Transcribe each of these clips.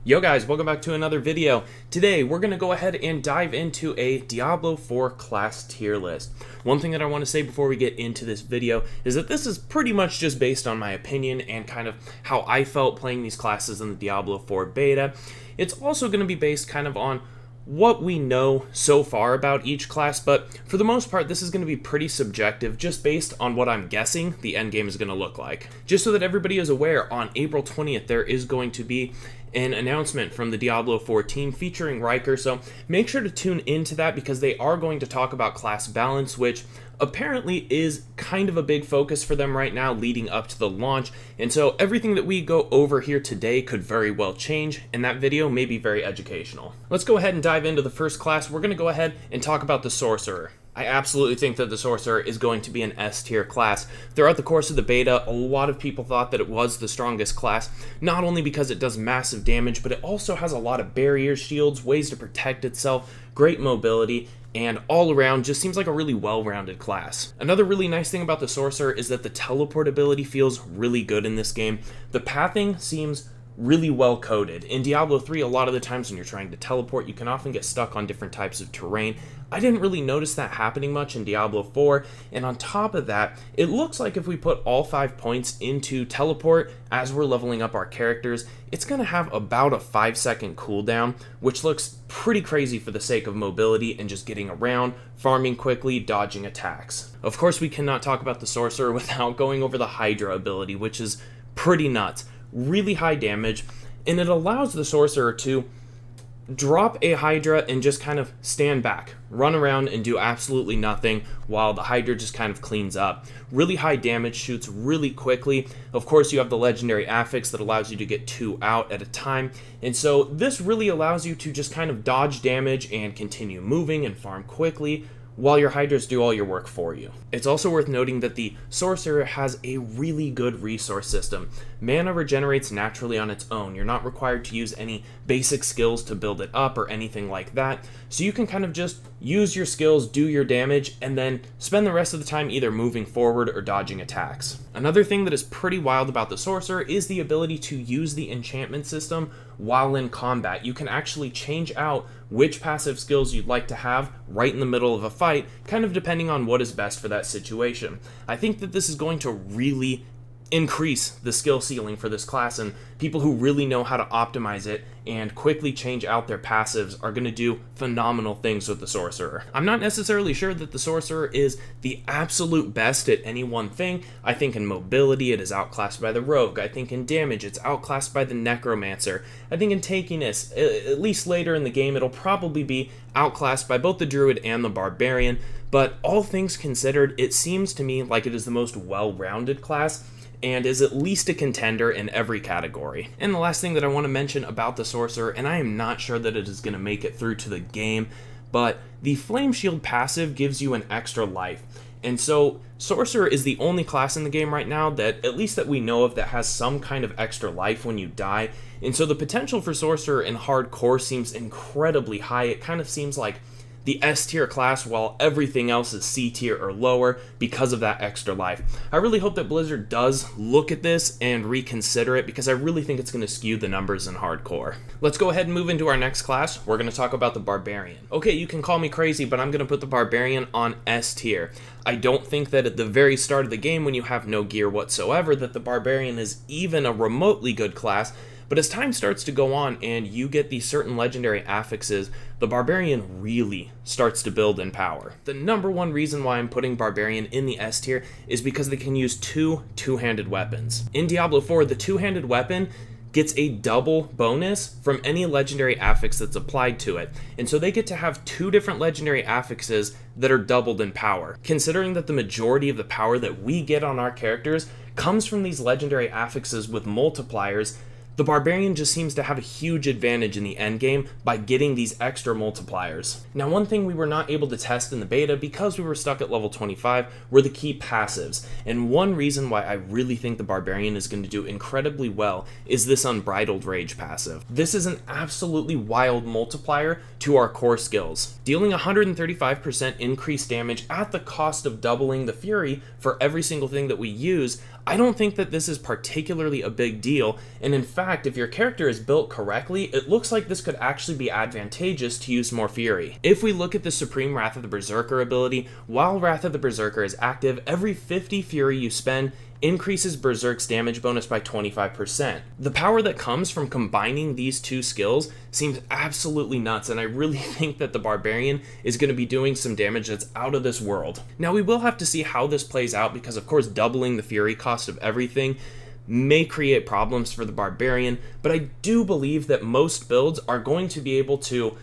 Yo guys, welcome back to another video. Today we're going to go ahead and dive into a Diablo 4 class tier list. One thing that I want to say before we get into this video is that this is pretty much just based on my opinion and kind of how I felt playing these classes in the Diablo 4 beta. It's also going to be based kind of on what we know so far about each class, but for the most part this is going to be pretty subjective just based on what I'm guessing the end game is going to look like. Just so that everybody is aware, on April 20th there is going to be an announcement from the Diablo 4 team featuring Riker, so make sure to tune into that because they are going to talk about class balance, which apparently is kind of a big focus for them right now leading up to the launch, and so everything that we go over here today could very well change, and that video may be very educational. Let's go ahead and dive into the first class. We're going to go ahead and talk about the Sorcerer. I absolutely think that the Sorcerer is going to be an S tier class. Throughout the course of the beta, a lot of people thought that it was the strongest class, not only because it does massive damage, but it also has a lot of barrier shields, ways to protect itself, great mobility, and all around just seems like a really well-rounded class. Another really nice thing about the Sorcerer is that the teleport ability feels really good in this game. The pathing seems really well coded. In Diablo 3, a lot of the times when you're trying to teleport, you can often get stuck on different types of terrain. I didn't really notice that happening much in Diablo 4, and on top of that, it looks like if we put all 5 points into teleport as we're leveling up our characters, it's going to have about a 5-second cooldown, which looks pretty crazy for the sake of mobility and just getting around, farming quickly, dodging attacks. Of course, we cannot talk about the Sorcerer without going over the Hydra ability, which is pretty nuts. Really high damage, and it allows the Sorcerer to drop a Hydra and just kind of stand back, run around and do absolutely nothing while the Hydra just kind of cleans up. Really high damage, shoots really quickly. Of course, you have the legendary affix that allows you to get 2 out at a time, and so this really allows you to just kind of dodge damage and continue moving and farm quickly while your Hydras do all your work for you. It's also worth noting that the Sorcerer has a really good resource system. Mana regenerates naturally on its own. You're not required to use any basic skills to build it up or anything like that, so you can kind of just use your skills, do your damage, and then spend the rest of the time either moving forward or dodging attacks. Another thing that is pretty wild about the Sorcerer is the ability to use the enchantment system while in combat. You can actually change out which passive skills you'd like to have right in the middle of a fight, kind of depending on what is best for that situation. I think that this is going to really increase the skill ceiling for this class, and people who really know how to optimize it and quickly change out their passives are going to do phenomenal things with the Sorcerer. I'm not necessarily sure that the Sorcerer is the absolute best at any one thing. I think in mobility it is outclassed by the Rogue. I think in damage it's outclassed by the Necromancer. I think in tankiness, at least later in the game, it'll probably be outclassed by both the Druid and the Barbarian, but all things considered, it seems to me like it is the most well-rounded class and is at least a contender in every category. And the last thing that I want to mention about the Sorcerer, and I am not sure that it is going to make it through to the game, but the Flame Shield passive gives you an extra life. And so Sorcerer is the only class in the game right now that, at least that we know of, that has some kind of extra life when you die. And so the potential for Sorcerer in hardcore seems incredibly high. It kind of seems like the S tier class while everything else is C tier or lower because of that extra life. I really hope that Blizzard does look at this and reconsider it because I really think it's going to skew the numbers in hardcore. Let's go ahead and move into our next class. We're going to talk about the Barbarian. Okay, you can call me crazy, but I'm going to put the Barbarian on S tier. I don't think that at the very start of the game when you have no gear whatsoever that the Barbarian is even a remotely good class. But as time starts to go on and you get these certain legendary affixes, the Barbarian really starts to build in power. The number one reason why I'm putting Barbarian in the S tier is because they can use two-handed weapons. In Diablo 4, the two-handed weapon gets a double bonus from any legendary affix that's applied to it. And so they get to have 2 different legendary affixes that are doubled in power. Considering that the majority of the power that we get on our characters comes from these legendary affixes with multipliers, the Barbarian just seems to have a huge advantage in the endgame by getting these extra multipliers. Now, one thing we were not able to test in the beta because we were stuck at level 25 were the key passives, and one reason why I really think the Barbarian is going to do incredibly well is this Unbridled Rage passive. This is an absolutely wild multiplier to our core skills. Dealing 135% increased damage at the cost of doubling the Fury for every single thing that we use I don't think that this is particularly a big deal, and in fact, if your character is built correctly, it looks like this could actually be advantageous to use more Fury. If we look at the Supreme Wrath of the Berserker ability, while Wrath of the Berserker is active, every 50 Fury you spend increases Berserk's damage bonus by 25%. The power that comes from combining these two skills seems absolutely nuts, and I really think that the Barbarian is going to be doing some damage that's out of this world. Now, we will have to see how this plays out because, of course, doubling the Fury cost of everything may create problems for the Barbarian, but I do believe that most builds are going to be able to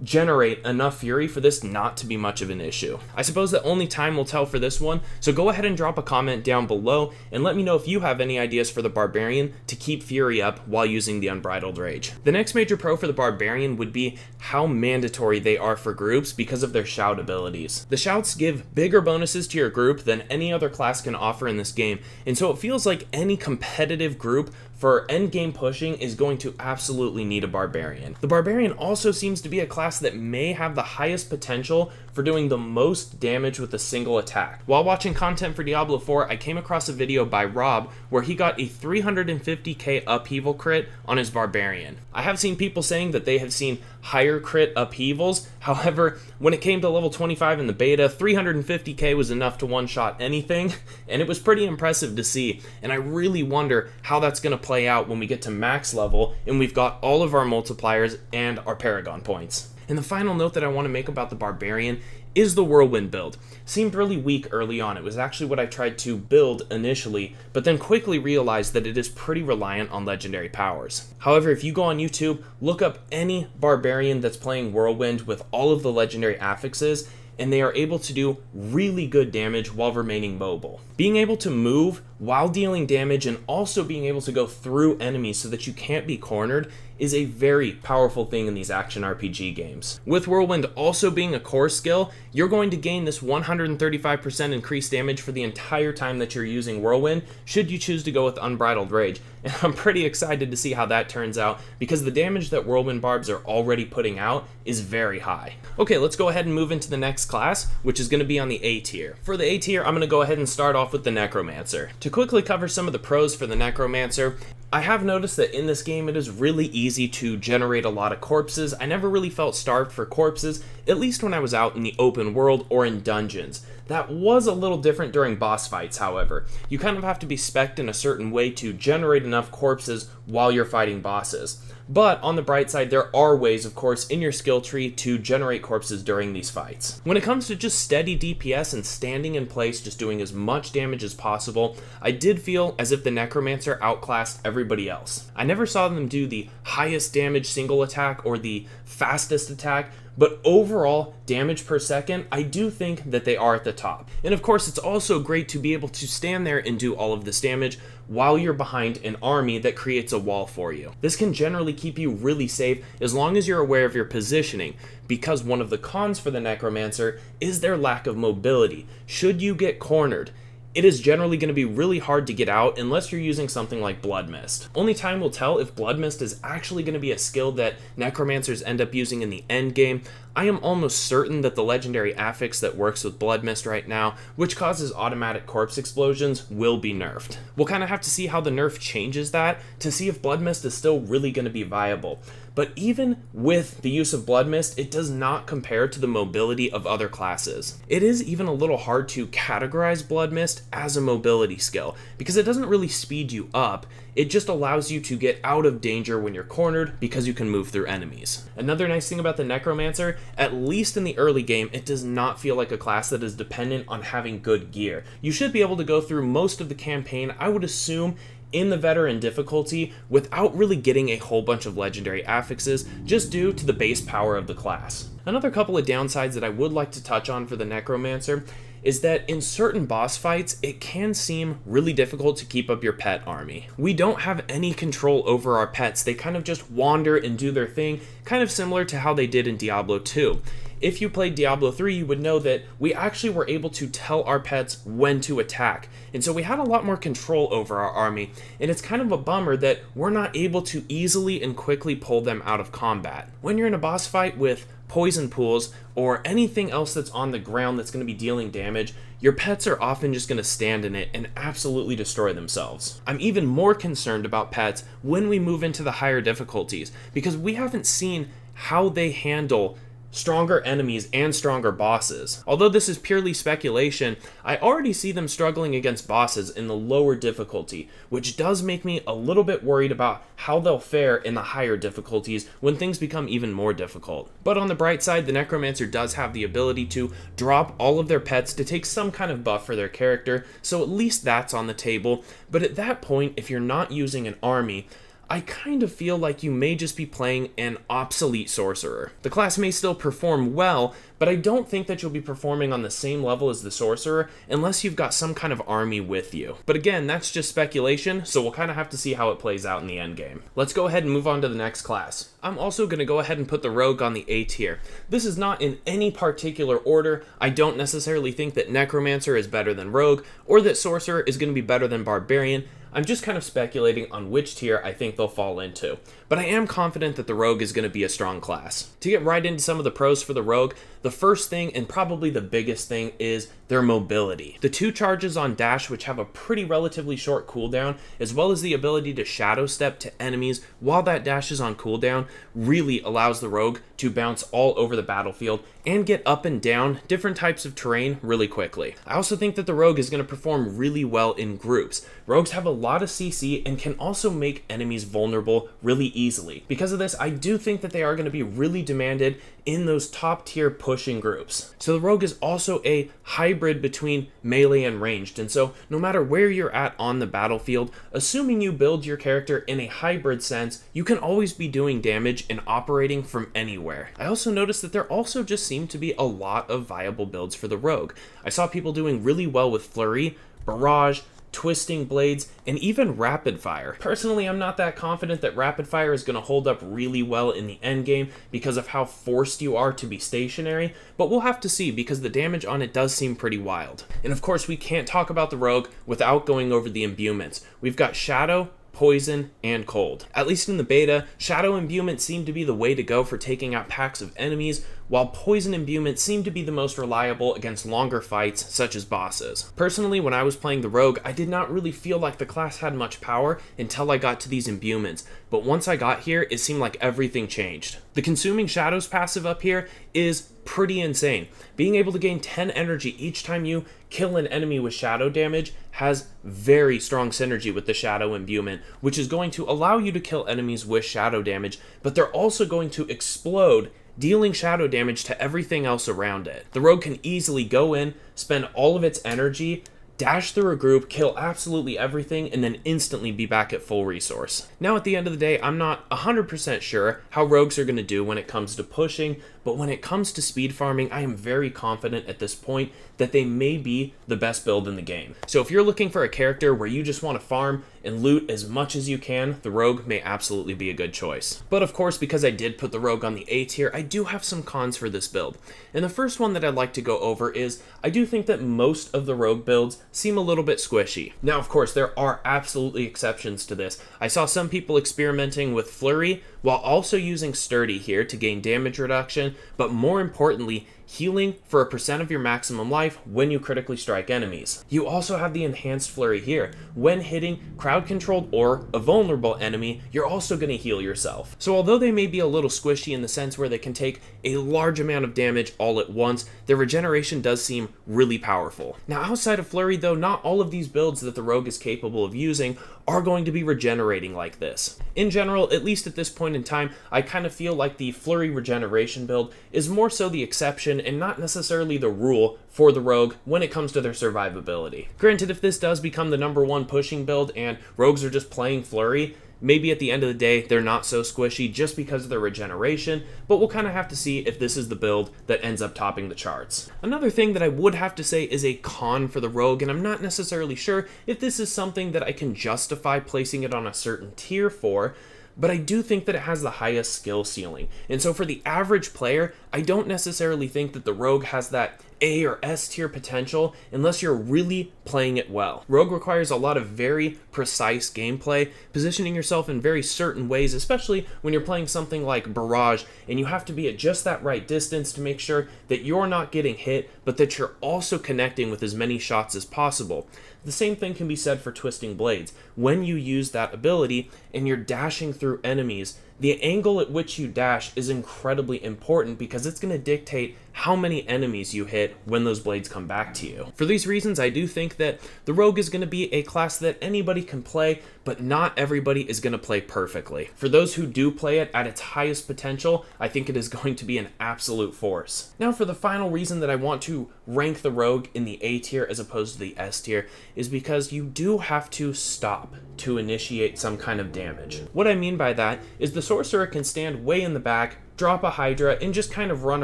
generate enough Fury for this not to be much of an issue. I suppose that only time will tell for this one, so go ahead and drop a comment down below and let me know if you have any ideas for the Barbarian to keep Fury up while using the Unbridled Rage. The next major pro for the Barbarian would be how mandatory they are for groups because of their shout abilities. The shouts give bigger bonuses to your group than any other class can offer in this game, and so it feels like any competitive group for endgame pushing is going to absolutely need a Barbarian. The Barbarian also seems to be a class that may have the highest potential for doing the most damage with a single attack. While watching content for Diablo IV, I came across a video by Rob where he got a 350k upheaval crit on his Barbarian. I have seen people saying that they have seen higher crit upheavals. However, when it came to level 25 in the beta, 350k was enough to one-shot anything, and it was pretty impressive to see. And I really wonder how that's going to play out when we get to max level and we've got all of our multipliers and our Paragon points. And the final note that I want to make about the Barbarian is the Whirlwind build. Seemed really weak early on. It was actually what I tried to build initially, but then quickly realized that it is pretty reliant on legendary powers. However, if you go on YouTube, look up any Barbarian that's playing Whirlwind with all of the legendary affixes, and they are able to do really good damage while remaining mobile. Being able to move while dealing damage and also being able to go through enemies so that you can't be cornered is a very powerful thing in these action RPG games. With Whirlwind also being a core skill, you're going to gain this 135% increased damage for the entire time that you're using Whirlwind, should you choose to go with Unbridled Rage. And I'm pretty excited to see how that turns out, because the damage that Whirlwind Barbs are already putting out is very high. Okay, let's go ahead and move into the next class, which is going to be on the A tier. For the A tier, I'm going to go ahead and start off with the Necromancer. To quickly cover some of the pros for the Necromancer, I have noticed that in this game it is really easy to generate a lot of corpses. I never really felt starved for corpses, at least when I was out in the open world or in dungeons. That was a little different during boss fights, however. You kind of have to be spec'd in a certain way to generate enough corpses while you're fighting bosses. But on the bright side, there are ways, of course, in your skill tree to generate corpses during these fights. When it comes to just steady DPS and standing in place, just doing as much damage as possible, I did feel as if the Necromancer outclassed everybody else. I never saw them do the highest damage single attack or the fastest attack, but overall damage per second, I do think that they are at the top. And of course, it's also great to be able to stand there and do all of this damage while you're behind an army that creates a wall for you. This can generally keep you really safe as long as you're aware of your positioning, because one of the cons for the Necromancer is their lack of mobility. Should you get cornered, it is generally going to be really hard to get out unless you're using something like Blood Mist. Only time will tell if Blood Mist is actually going to be a skill that Necromancers end up using in the end game. I am almost certain that the legendary affix that works with Blood Mist right now, which causes automatic corpse explosions, will be nerfed. We'll kind of have to see how the nerf changes that to see if Blood Mist is still really going to be viable. But even with the use of Blood Mist, it does not compare to the mobility of other classes. It is even a little hard to categorize Blood Mist as a mobility skill, because it doesn't really speed you up, it just allows you to get out of danger when you're cornered because you can move through enemies. Another nice thing about the Necromancer, at least in the early game, it does not feel like a class that is dependent on having good gear. You should be able to go through most of the campaign, I would assume, in the veteran difficulty without really getting a whole bunch of legendary affixes, just due to the base power of the class. Another couple of downsides that I would like to touch on for the Necromancer is that in certain boss fights, it can seem really difficult to keep up your pet army. We don't have any control over our pets. They kind of just wander and do their thing, kind of similar to how they did in Diablo II. If you played Diablo 3, you would know that we actually were able to tell our pets when to attack. And so we had a lot more control over our army, and it's kind of a bummer that we're not able to easily and quickly pull them out of combat. When you're in a boss fight with poison pools, or anything else that's on the ground that's going to be dealing damage, your pets are often just going to stand in it and absolutely destroy themselves. I'm even more concerned about pets when we move into the higher difficulties, because we haven't seen how they handle stronger enemies and stronger bosses. Although this is purely speculation, I already see them struggling against bosses in the lower difficulty, which does make me a little bit worried about how they'll fare in the higher difficulties when things become even more difficult. But on the bright side, the Necromancer does have the ability to drop all of their pets to take some kind of buff for their character, so at least that's on the table. But at that point, if you're not using an army, I kind of feel like you may just be playing an obsolete Sorcerer. The class may still perform well, but I don't think that you'll be performing on the same level as the Sorcerer unless you've got some kind of army with you. But again, that's just speculation, so we'll kind of have to see how it plays out in the end game. Let's go ahead and move on to the next class. I'm also going to go ahead and put the Rogue on the A tier. This is not in any particular order. I don't necessarily think that Necromancer is better than Rogue, or that Sorcerer is going to be better than Barbarian. I'm just kind of speculating on which tier I think they'll fall into, but I am confident that the Rogue is going to be a strong class. To get right into some of the pros for the Rogue, the first thing, and probably the biggest thing, is their mobility. The 2 charges on dash, which have a pretty relatively short cooldown, as well as the ability to shadow step to enemies while that dash is on cooldown, really allows the Rogue to bounce all over the battlefield and get up and down different types of terrain really quickly. I also think that the Rogue is going to perform really well in groups. Rogues have a lot of CC and can also make enemies vulnerable really easily. Because of this, I do think that they are going to be really demanded in those top tier pushing groups. So the Rogue is also a hybrid between melee and ranged, and so no matter where you're at on the battlefield, assuming you build your character in a hybrid sense, you can always be doing damage and operating from anywhere. I also noticed that there also just seem to be a lot of viable builds for the Rogue. I saw people doing really well with Flurry, Barrage, Twisting Blades, and even Rapid Fire. Personally, I'm not that confident that Rapid Fire is going to hold up really well in the end game because of how forced you are to be stationary, but we'll have to see because the damage on it does seem pretty wild. And of course, we can't talk about the Rogue without going over the imbuements. We've got Shadow, Poison, and Cold. At least in the beta, Shadow imbuement seemed to be the way to go for taking out packs of enemies, while Poison imbuement seemed to be the most reliable against longer fights, such as bosses. Personally, when I was playing the Rogue, I did not really feel like the class had much power until I got to these imbuements, but once I got here, it seemed like everything changed. The Consuming Shadows passive up here is pretty insane. Being able to gain 10 energy each time you kill an enemy with shadow damage has very strong synergy with the Shadow imbuement, which is going to allow you to kill enemies with shadow damage, but they're also going to explode, dealing shadow damage to everything else around it. The Rogue can easily go in, spend all of its energy, dash through a group, kill absolutely everything, and then instantly be back at full resource. Now at the end of the day, I'm not 100% sure how Rogues are going to do when it comes to pushing, but when it comes to speed farming, I am very confident at this point that they may be the best build in the game. So if you're looking for a character where you just want to farm and loot as much as you can, the Rogue may absolutely be a good choice. But of course, because I did put the Rogue on the A tier, I do have some cons for this build. And the first one that I'd like to go over is, I do think that most of the Rogue builds seem a little bit squishy. Now, of course, there are absolutely exceptions to this. I saw some people experimenting with Flurry while also using Sturdy here to gain damage reduction, but more importantly, healing for a % of your maximum life when you critically strike enemies. You also have the enhanced Flurry here. When hitting crowd controlled or a vulnerable enemy, you're also going to heal yourself. So although they may be a little squishy in the sense where they can take a large amount of damage all at once, their regeneration does seem really powerful. Now outside of Flurry though, not all of these builds that the Rogue is capable of using are going to be regenerating like this. In general, at least at this point in time, I kind of feel like the Flurry regeneration build is more so the exception and not necessarily the rule for the Rogue when it comes to their survivability. Granted, if this does become the #1 pushing build and Rogues are just playing Flurry, maybe at the end of the day, they're not so squishy just because of their regeneration, but we'll kind of have to see if this is the build that ends up topping the charts. Another thing that I would have to say is a con for the Rogue, and I'm not necessarily sure if this is something that I can justify placing it on a certain tier for, but I do think that it has the highest skill ceiling. And so for the average player, I don't necessarily think that the Rogue has that A or S tier potential unless you're really playing it well. Rogue requires a lot of very precise gameplay, positioning yourself in very certain ways, especially when you're playing something like Barrage, and you have to be at just that right distance to make sure that you're not getting hit, but that you're also connecting with as many shots as possible. The same thing can be said for Twisting Blades. When you use that ability and you're dashing through enemies, the angle at which you dash is incredibly important because it's going to dictate how many enemies you hit when those blades come back to you. For these reasons, I do think that the Rogue is going to be a class that anybody can play, but not everybody is going to play perfectly. For those who do play it at its highest potential, I think it is going to be an absolute force. Now, for the final reason that I want to rank the Rogue in the A tier as opposed to the S tier is because you do have to stop to initiate some kind of damage. What I mean by that is the Sorcerer can stand way in the back, drop a Hydra, and just kind of run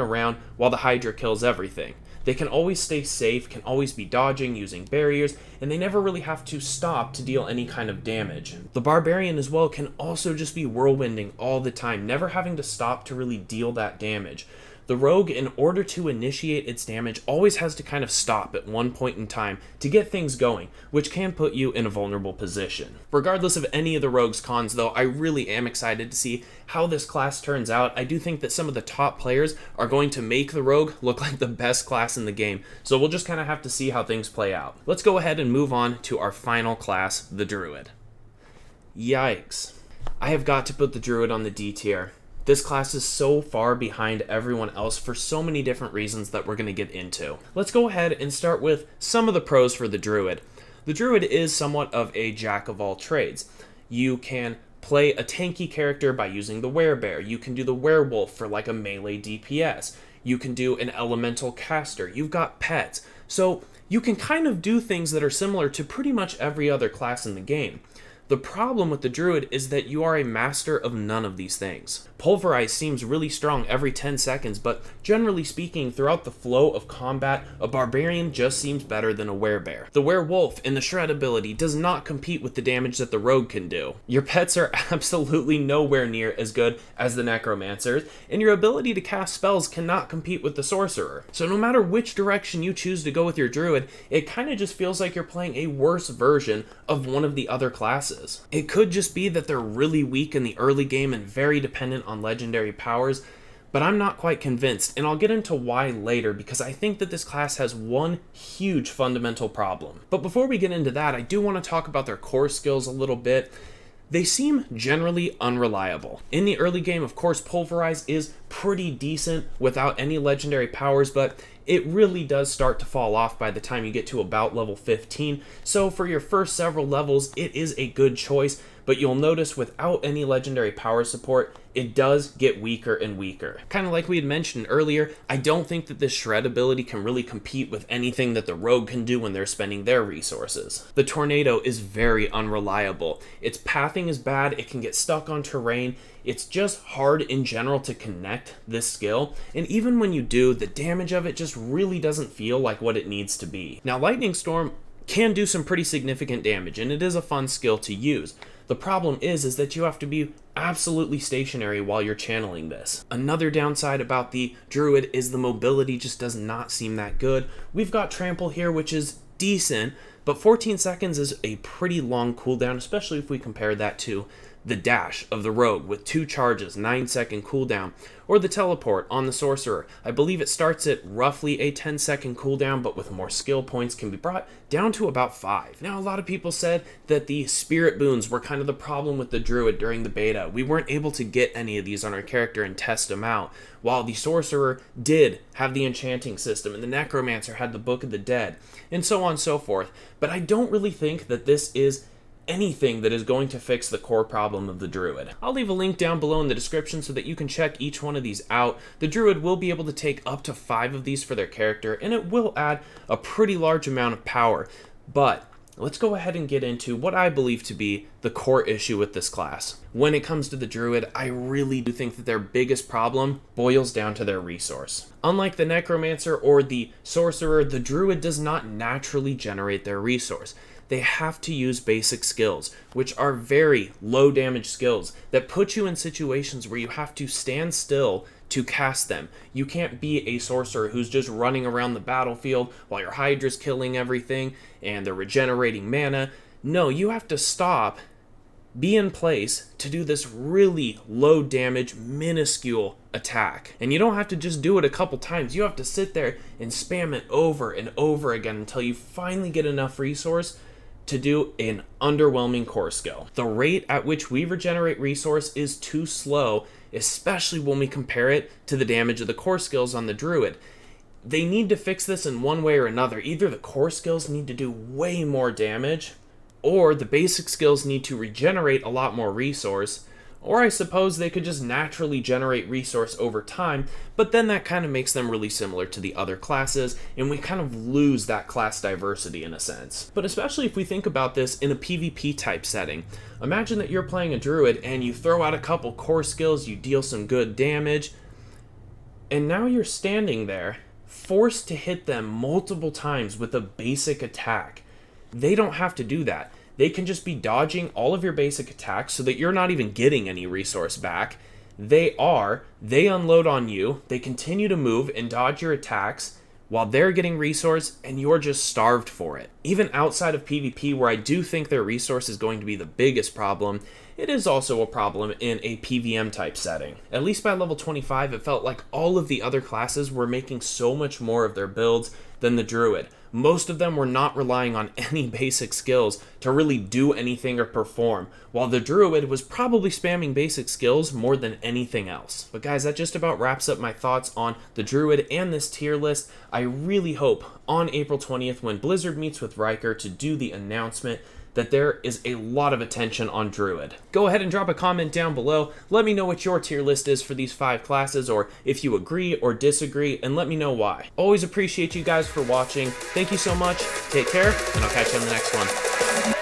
around while the Hydra kills everything. They can always stay safe, can always be dodging, using barriers, and they never really have to stop to deal any kind of damage. The Barbarian as well can also just be whirlwinding all the time, never having to stop to really deal that damage. The Rogue, in order to initiate its damage, always has to kind of stop at one point in time to get things going, which can put you in a vulnerable position. Regardless of any of the Rogue's cons, though, I really am excited to see how this class turns out. I do think that some of the top players are going to make the Rogue look like the best class in the game, so we'll just kind of have to see how things play out. Let's go ahead and move on to our final class, the Druid. Yikes. I have got to put the Druid on the D tier. This class is so far behind everyone else for so many different reasons that we're going to get into. Let's go ahead and start with some of the pros for the Druid. The Druid is somewhat of a jack of all trades. You can play a tanky character by using the Werebear. You can do the Werewolf for like a melee DPS. You can do an elemental caster. You've got pets. So you can kind of do things that are similar to pretty much every other class in the game. The problem with the Druid is that you are a master of none of these things. Pulverize seems really strong every 10 seconds, but generally speaking, throughout the flow of combat, a Barbarian just seems better than a Werebear. The Werewolf in the Shred ability does not compete with the damage that the Rogue can do. Your pets are absolutely nowhere near as good as the Necromancers, and your ability to cast spells cannot compete with the Sorcerer. So no matter which direction you choose to go with your Druid, it kind of just feels like you're playing a worse version of one of the other classes. It could just be that they're really weak in the early game and very dependent on legendary powers, but I'm not quite convinced, and I'll get into why later because I think that this class has one huge fundamental problem. But before we get into that, I do want to talk about their core skills a little bit. They seem generally unreliable. In the early game, of course, Pulverize is pretty decent without any legendary powers, but it really does start to fall off by the time you get to about level 15. So for your first several levels, it is a good choice, but you'll notice without any legendary power support, it does get weaker and weaker. Kind of like we had mentioned earlier, I don't think that this Shred ability can really compete with anything that the Rogue can do when they're spending their resources. The Tornado is very unreliable. Its pathing is bad, it can get stuck on terrain, it's just hard in general to connect this skill, and even when you do, the damage of it just really doesn't feel like what it needs to be. Now, Lightning Storm can do some pretty significant damage, and it is a fun skill to use. The problem is that you have to be absolutely stationary while you're channeling this. Another downside about the Druid is the mobility just does not seem that good. We've got Trample here, which is decent, but 14 seconds is a pretty long cooldown, especially if we compare that to the Dash of the Rogue with 2 charges, 9-second cooldown, or the Teleport on the Sorcerer. I believe it starts at roughly a 10-second cooldown, but with more skill points can be brought down to about 5. Now, a lot of people said that the Spirit Boons were kind of the problem with the Druid during the beta. We weren't able to get any of these on our character and test them out, while the Sorcerer did have the Enchanting system, and the Necromancer had the Book of the Dead, and so on and so forth. But I don't really think that this is anything that is going to fix the core problem of the Druid. I'll leave a link down below in the description so that you can check each one of these out. The Druid will be able to take up to 5 of these for their character, and it will add a pretty large amount of power. But let's go ahead and get into what I believe to be the core issue with this class. When it comes to the Druid, I really do think that their biggest problem boils down to their resource. Unlike the Necromancer or the Sorcerer, the Druid does not naturally generate their resource. they have to use basic skills, which are very low damage skills that put you in situations where you have to stand still to cast them. You can't be a sorcerer who's just running around the battlefield while your Hydra's killing everything and they're regenerating mana. No, you have to stop, be in place to do this really low damage, minuscule attack. And you don't have to just do it a couple times. You have to sit there and spam it over and over again until you finally get enough resource to do an underwhelming core skill. The rate at which we regenerate resource is too slow, especially when we compare it to the damage of the core skills on the Druid. They need to fix this in one way or another. Either the core skills need to do way more damage, or the basic skills need to regenerate a lot more resource, or I suppose they could just naturally generate resource over time, but then that kind of makes them really similar to the other classes, and we kind of lose that class diversity in a sense. But especially if we think about this in a PvP type setting. Imagine that you're playing a Druid and you throw out a couple core skills, you deal some good damage, and now you're standing there, forced to hit them multiple times with a basic attack. They don't have to do that. They can just be dodging all of your basic attacks so that you're not even getting any resource back. They unload on you, they continue to move and dodge your attacks while they're getting resource and you're just starved for it. Even outside of PvP, where I do think their resource is going to be the biggest problem, it is also a problem in a PvM type setting. At least by level 25, it felt like all of the other classes were making so much more of their builds than the Druid. Most of them were not relying on any basic skills to really do anything or perform, while the Druid was probably spamming basic skills more than anything else. But guys, that just about wraps up my thoughts on the Druid and this tier list. I really hope on April 20th, when Blizzard meets with Riker to do the announcement, that there is a lot of attention on Druid. Go ahead and drop a comment down below. Let me know what your tier list is for these 5 classes, or if you agree or disagree, and let me know why. Always appreciate you guys for watching. Thank you so much. Take care, and I'll catch you on the next one.